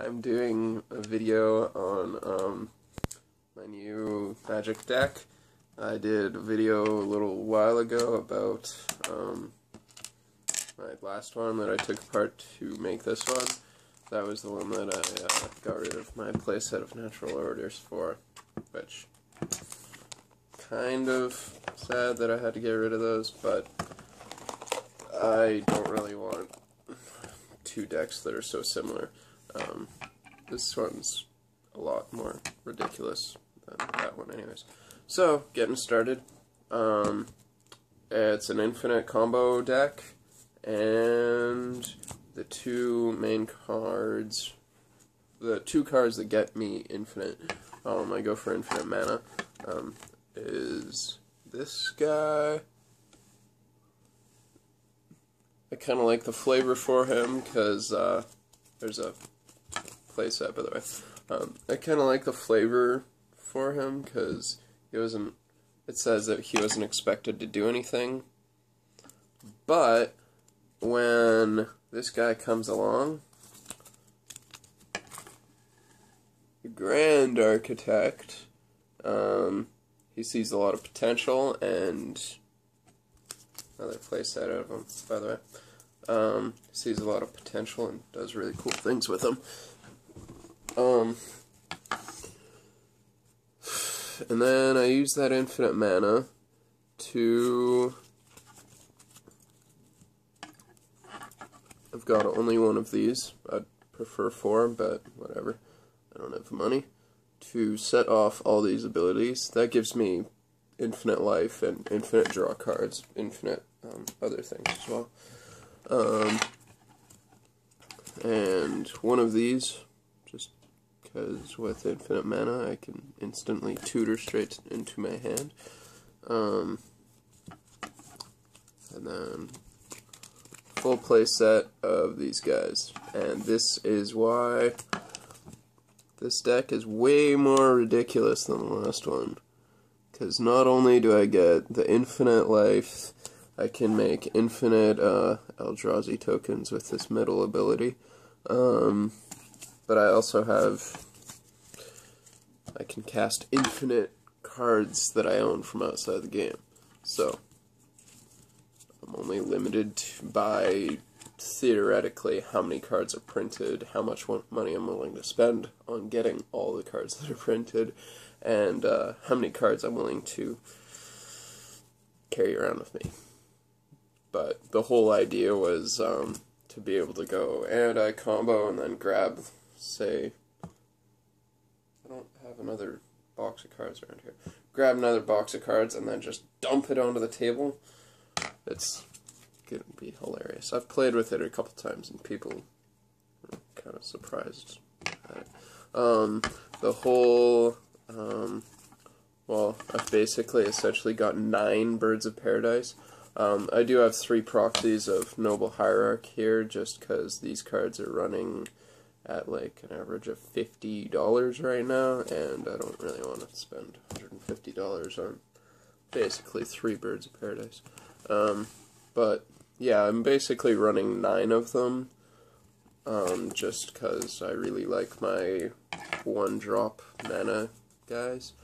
I'm doing a video on my new Magic deck. I did a video a little while ago about my last one that I took apart to make this one. That was the one that I got rid of my playset of natural orders for, which kind of sad that I had to get rid of those, but I don't really want two decks that are so similar. This one's a lot more ridiculous than that one anyways. So, getting started. It's an infinite combo deck, and the two main cards, the two cards that get me infinite, I go for infinite mana, is this guy. I kind of like the flavor for him, because there's a playset, by the way. I kind of like the flavor for him, because he wasn't, it says that he wasn't expected to do anything, but when this guy comes along, the Grand Architect, he sees a lot of potential, and another playset out of him, by the way. Sees a lot of potential and does really cool things with him. And then I use that infinite mana to... I've got only one of these. I'd prefer four, but whatever. I don't have the money. To set off all these abilities. That gives me infinite life and infinite draw cards, infinite other things as well. And one of these, just because with infinite mana I can instantly tutor straight into my hand. And then full play set of these guys. And this is why this deck is way more ridiculous than the last one. Because not only do I get the infinite life, I can make infinite Eldrazi tokens with this middle ability. But I also have, I can cast infinite cards that I own from outside the game. So, I'm only limited by, theoretically, how many cards are printed, how much money I'm willing to spend on getting all the cards that are printed, and how many cards I'm willing to carry around with me. But the whole idea was to be able to go anti-combo and then grab, say, I don't have another box of cards around here, grab another box of cards and then just dump it onto the table. It's going to be hilarious. I've played with it a couple times and people are kind of surprised at it. The whole, well, I've basically essentially got 9 Birds of Paradise. I do have 3 proxies of Noble Hierarch here, just because these cards are running at like an average of $50 right now, and I don't really want to spend $150 on basically 3 Birds of Paradise. But yeah, I'm basically running 9 of them, just because I really like my 1-drop mana guys.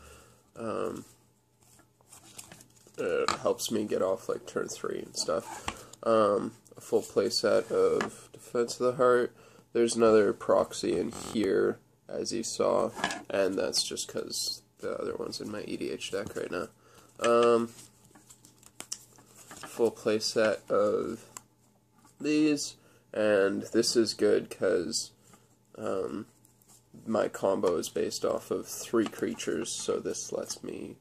It helps me get off like turn 3 and stuff. A full playset of Defense of the Heart. There's another proxy in here, as you saw, and that's just because the other one's in my EDH deck right now. Full playset of these, and this is good because my combo is based off of 3 creatures, so this lets me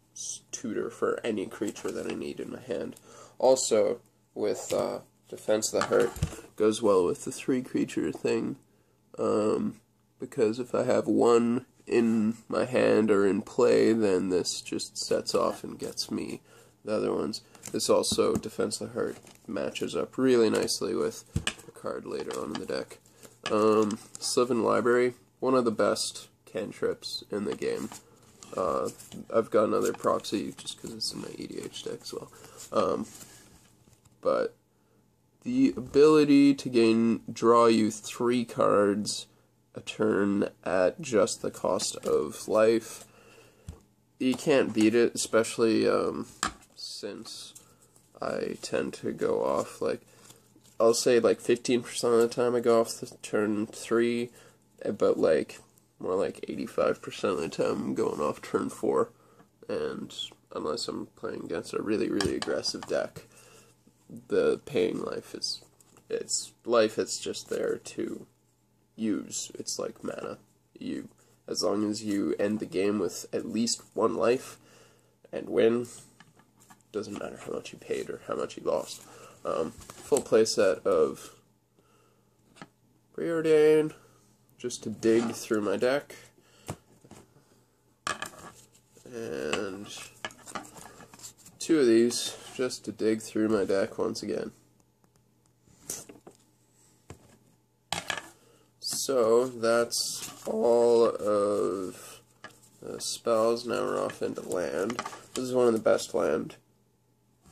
tutor for any creature that I need in my hand. Also, with Defense of the Heart, goes well with the 3 creature thing, because if I have one in my hand or in play, then this just sets off and gets me the other ones. This also, Defense of the Heart, matches up really nicely with a card later on in the deck. Sylvan Library, one of the best cantrips in the game. I've got another proxy just because it's in my EDH deck as well. But the ability to draw you 3 cards a turn at just the cost of life. You can't beat it, especially since I tend to go off, like, I'll say like 15% of the time I go off the turn 3, but like more like 85% of the time I'm going off turn 4, and unless I'm playing against a really, really aggressive deck, the paying life is, it's just there to use. It's like mana. As long as you end the game with at least 1 life and win, doesn't matter how much you paid or how much you lost. Full playset of Preordain, just to dig through my deck, and 2 of these just to dig through my deck once again. So that's all of the spells. Now we're off into land. This is one of the best land,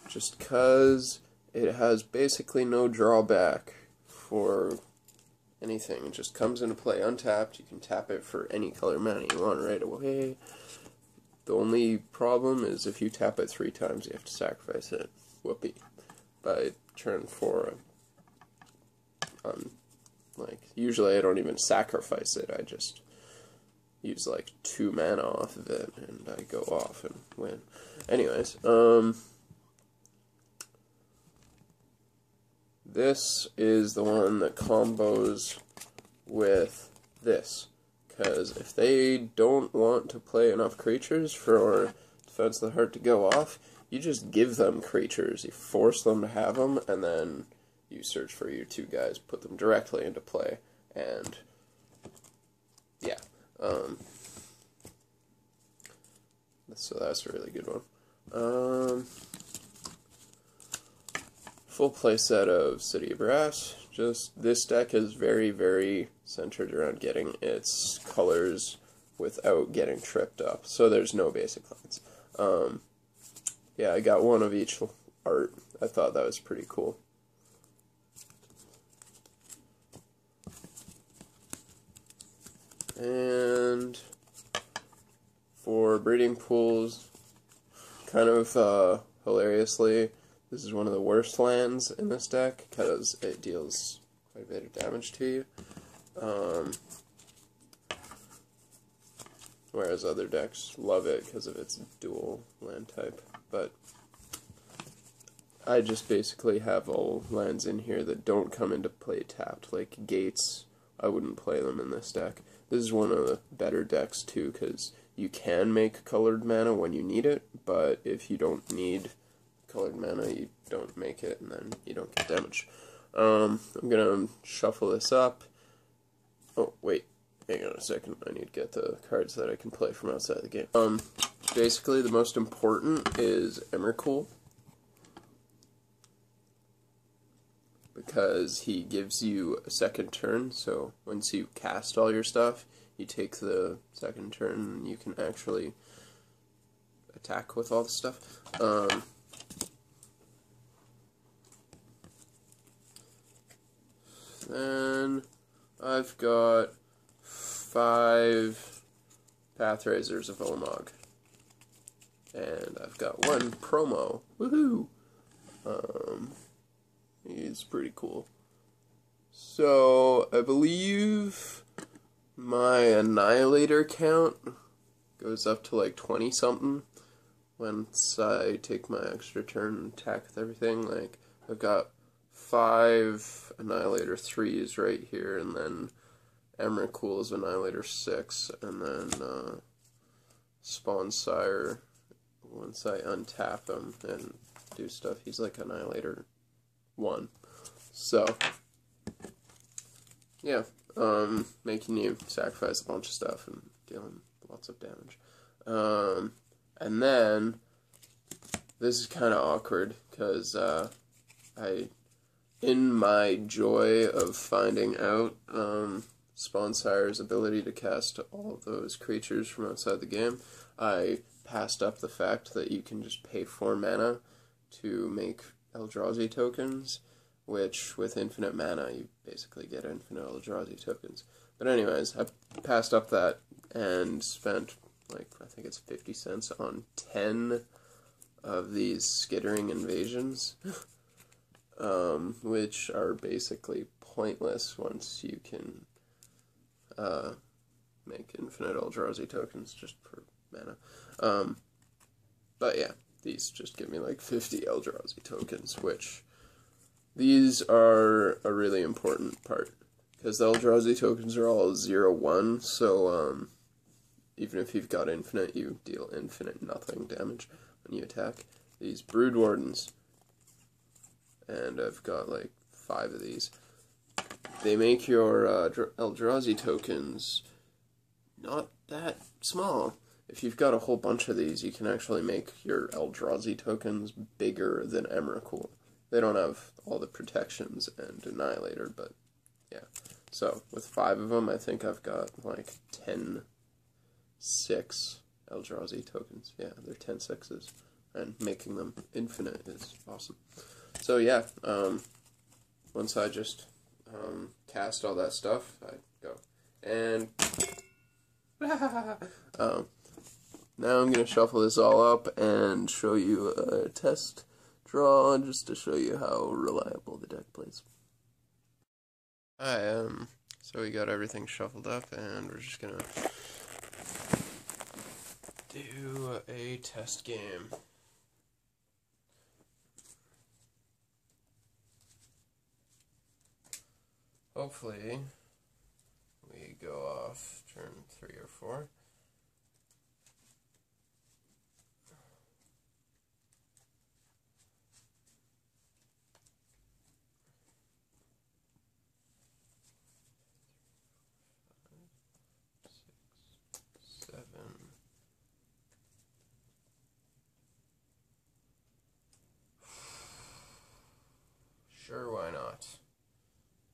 just because it has basically no drawback for anything. It just comes into play untapped. You can tap it for any color mana you want right away. The only problem is if you tap it 3 times, you have to sacrifice it. Whoopee. By turn 4, like, usually I don't even sacrifice it. I just use like 2 mana off of it, and I go off and win. Anyways, this is the one that combos with this, because if they don't want to play enough creatures for Defense of the Heart to go off, you just give them creatures, you force them to have them, and then you search for your 2 guys, put them directly into play, and yeah. So that's a really good one. Full playset of City of Brass. Just, this deck is very, very centered around getting its colors without getting tripped up, so there's no basic lands. Yeah, I got 1 of each art. I thought that was pretty cool. And for breeding pools, kind of hilariously, this is one of the worst lands in this deck because it deals quite a bit of damage to you. Whereas other decks love it because of its dual land type. But I just basically have all lands in here that don't come into play tapped, like gates. I wouldn't play them in this deck. This is one of the better decks too, because you can make colored mana when you need it, but if you don't need colored mana, you don't make it, and then you don't get damaged. I'm gonna shuffle this up. Oh, wait. Hang on a second. I need to get the cards that I can play from outside the game. Basically, the most important is Emrakul, because he gives you a second turn, so once you cast all your stuff, you take the second turn and you can actually attack with all the stuff. Then I've got 5 Pathrazers of Omog, and I've got 1 promo. Woohoo! He's pretty cool. So, I believe my Annihilator count goes up to like 20-something once I take my extra turn and attack with everything. Like, I've got 5 Annihilator 3s right here, and then Emrakul is Annihilator 6, and then Spawn Sire, once I untap him and do stuff, he's like Annihilator 1. So, yeah, making you sacrifice a bunch of stuff and dealing lots of damage. And then, this is kind of awkward, because in my joy of finding out Spawn Sire's ability to cast all of those creatures from outside the game, I passed up the fact that you can just pay 4 mana to make Eldrazi tokens, which with infinite mana you basically get infinite Eldrazi tokens. But anyways, I passed up that and spent like I think it's 50 cents on 10 of these skittering invasions, which are basically pointless once you can make infinite Eldrazi tokens just for mana. But yeah, these just give me like 50 Eldrazi tokens, which these are a really important part, because the Eldrazi tokens are all 0/1, so even if you've got infinite, you deal infinite nothing damage when you attack. These Brood Wardens, and I've got like 5 of these, they make your Eldrazi tokens not that small. If you've got a whole bunch of these, you can actually make your Eldrazi tokens bigger than Emrakul. They don't have all the protections and Annihilator, but yeah. So, with 5 of them, I think I've got like 6 Eldrazi tokens. Yeah, they're 10 6s. And making them infinite is awesome. So yeah, once I just cast all that stuff, I go. And now I'm going to shuffle this all up and show you a test draw just to show you how reliable the deck plays. So we got everything shuffled up and we're just going to do a test game. Hopefully we go off turn 3 or 4. Sure, why not?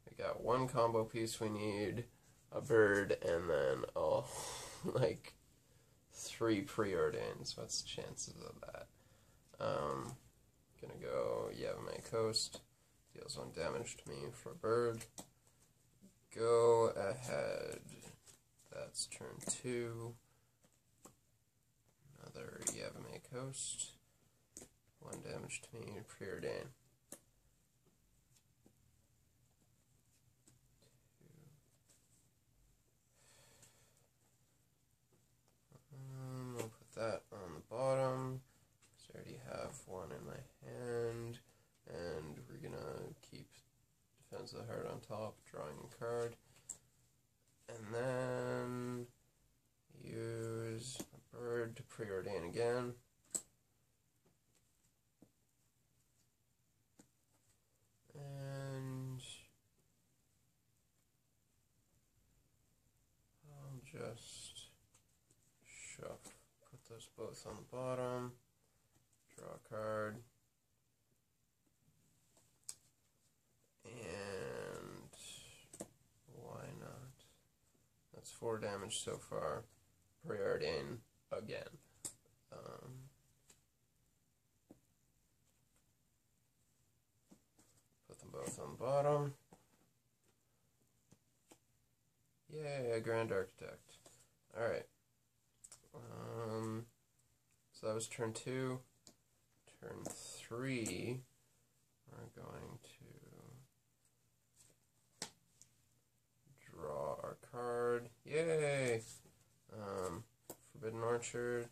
We got one combo piece we need, a bird, and then, like 3 preordains. What's the chances of that? Gonna go Yavimay Coast, deals 1 damage to me for a bird. Go ahead, that's turn 2. Another Yavimay Coast, 1 damage to me, preordain. That on the bottom, because I already have 1 in my hand, and we're gonna keep Defense of the Heart on top, drawing a card, and then use a bird to preordain again. And I'll just shuffle. Put those both on the bottom, draw a card, and why not? That's 4 damage so far. Preordain again. Put them both on the bottom. Yay, a Grand Architect. Alright. So that was turn 2. Turn 3, we're going to draw our card. Yay! Forbidden Orchard.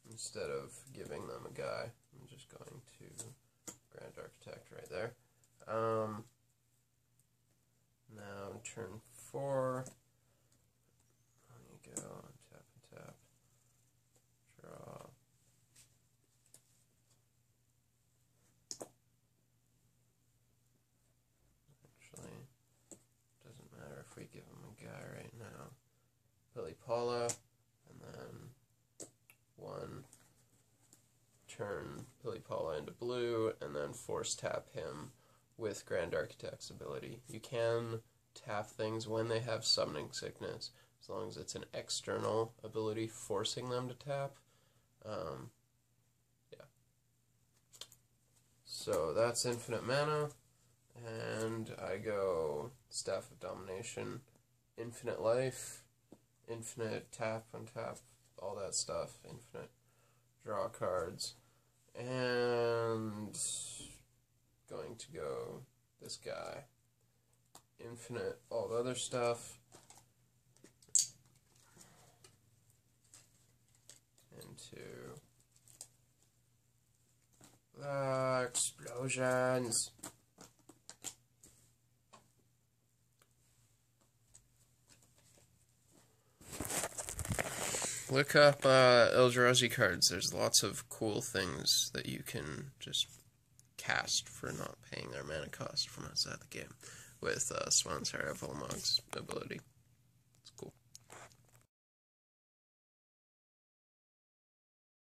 Instead of giving them a guy, I'm just going to Grand Architect right there. Now turn 4. On you go, tap and tap. Draw. Actually, doesn't matter if we give him a guy right now. Billy Paula, and then 1. Turn Billy Paula into blue, and then force tap him with Grand Architect's ability. You can tap things when they have Summoning Sickness, as long as it's an external ability forcing them to tap. Yeah. So that's infinite mana, and I go Staff of Domination, infinite life, infinite tap, untap, all that stuff, infinite draw cards, and going to go this guy, infinite all the other stuff, into explosions. Look up Eldrazi cards. There's lots of cool things that you can just cast for not paying their mana cost from outside the game with Swan's Hair Volmog's ability.